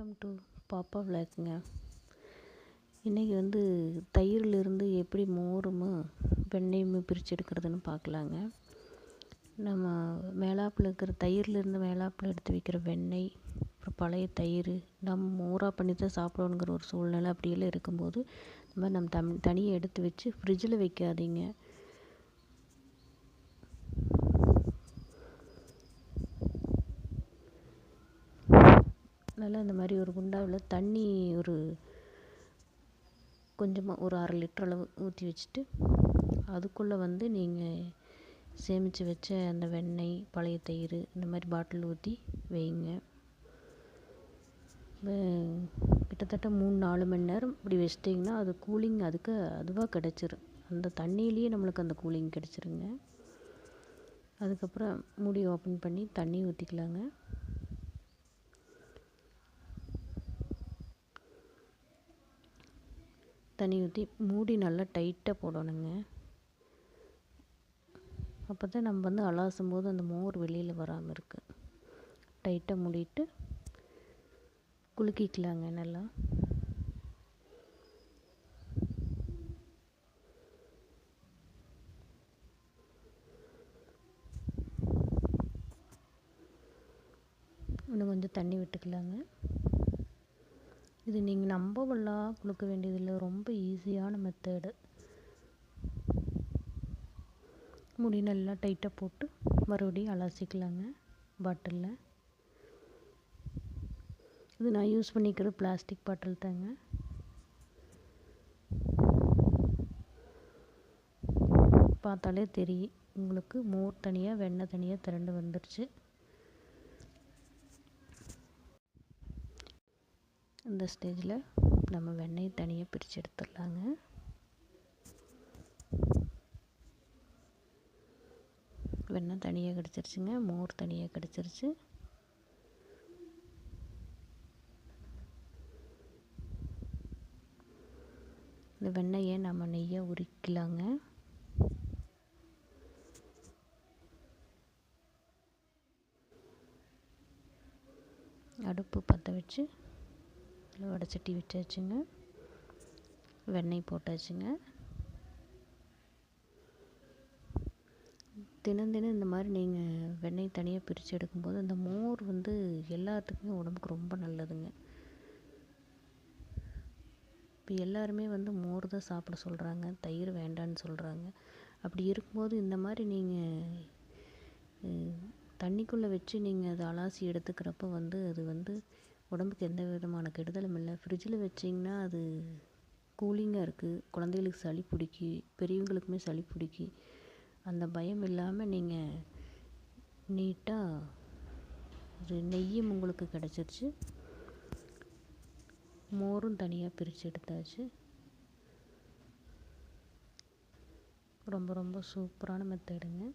Welcome to பாப்பா விளாக்குங்க. இன்றைக்கி வந்து தயிர்லேருந்து எப்படி மோரும் வெண்ணெயும் பிரித்து எடுக்கிறதுன்னு பார்க்கலாங்க. நம்ம மேலாப்பில் இருக்கிற தயிர்லேருந்து மேலாப்பில் எடுத்து வைக்கிற வெண்ணெய், அப்புறம் பழைய தயிர் நம்ம மோராக பண்ணி தான் சாப்பிடணுங்கிற ஒரு சூழ்நிலை அப்படியெல்லாம் இருக்கும்போது நம்ம தனியாக எடுத்து வச்சு ஃப்ரிட்ஜில் வைக்காதீங்க. நல்லா இந்த மாதிரி ஒரு குண்டாவில் தண்ணி கொஞ்சமாக ஒரு 1/2 லிட்டர் அளவு ஊற்றி வச்சுட்டு அதுக்குள்ளே வந்து நீங்கள் சேமித்து வச்ச அந்த வெண்ணெய், பழைய தயிர் இந்த மாதிரி பாட்டில் ஊற்றி வைங்க. கிட்டத்தட்ட 3-4 மணி நேரம் இப்படி வச்சிட்டிங்கன்னா அது கூலிங் அதுவாக கிடச்சிரும். அந்த தண்ணியிலேயே நம்மளுக்கு அந்த கூலிங் கிடச்சிருங்க. அதுக்கப்புறம் மூடி ஓப்பன் பண்ணி தண்ணி ஊற்றிக்கலாங்க. தண்ணி ஊற்றி மூடி நல்லா டைட்டாக போடணுங்க. அப்போ தான் நம்ம வந்து அலாசும் போது அந்த மோர் வெளியில் வராமல் இருக்கு. டைட்டாக மூடிட்டு குலுக்கிக்கலாங்க நல்லா. இன்னும் கொஞ்சம் தண்ணி விட்டுக்கலாங்க. இது நீங்கள் நம்பவெல்லாம் குலுக்க வேண்டியதில்லை, ரொம்ப ஈஸியான மெத்தடு. முடி நல்லா டைட்டாக போட்டு மறுபடியும் அலசிக்கலாங்க பாட்டிலில். இது நான் யூஸ் பண்ணிக்கிற பிளாஸ்டிக் பாட்டில் தாங்க. பார்த்தாலே தெரியும் உங்களுக்கு, மோர் தனியாக வெண்ணெய் தனியாக திரண்டு வந்துடுச்சு. இந்த ஸ்டேஜில் நம்ம வெண்ணெய் தனியாக பிரித்து எடுத்துடலாங்க. வெண்ணெய் தனியாக கிடச்சிருச்சுங்க, மோர் தனியாக கிடச்சிருச்சு. இந்த வெண்ணெயை நம்ம நெய்யாக உரிக்கலாங்க. அடுப்பு பற்ற வச்சு வடைச்சட்டி வச்சாச்சுங்க. வெண்ணெய் போட்டாச்சுங்க. தினம் இந்த மாதிரி நீங்கள் வெண்ணெய் தனியாக பிரித்து எடுக்கும்போது அந்த மோர் வந்து எல்லாத்துக்குமே உடம்புக்கு ரொம்ப நல்லதுங்க. இப்போ எல்லாருமே வந்து மோர் தான் சாப்பிட சொல்கிறாங்க, தயிர் வேண்டான்னு சொல்கிறாங்க. அப்படி இருக்கும்போது இந்த மாதிரி நீங்கள் தண்ணிக்குள்ளே வச்சு நீங்கள் அதை அலாசி எடுத்துக்கிறப்ப வந்து அது வந்து உடம்புக்கு எந்த விதமான கெடுதலும் இல்லை. ஃப்ரிட்ஜில் வச்சிங்கன்னா அது கூலிங்காக இருக்குது, குழந்தைகளுக்கு சளி பிடிக்கி, பெரியவங்களுக்குமே சளி பிடிக்கி. அந்த பயம் இல்லாமல் நீங்கள் நீட்டாக அது நெய்யும் உங்களுக்கு கிடச்சிருச்சு, மோரும் தனியாக பிரித்து எடுத்தாச்சு. ரொம்ப சூப்பரான மெத்தடுங்க.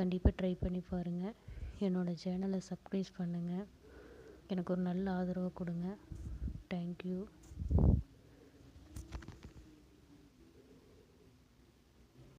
கண்டிப்பாக ட்ரை பண்ணி பாருங்கள். என்னோடய சேனலை சப்ஸ்கிரைப் பண்ணுங்கள். எனக்கு ஒரு நல்ல ஆதரவு கொடுங்க. தேங்க்யூ.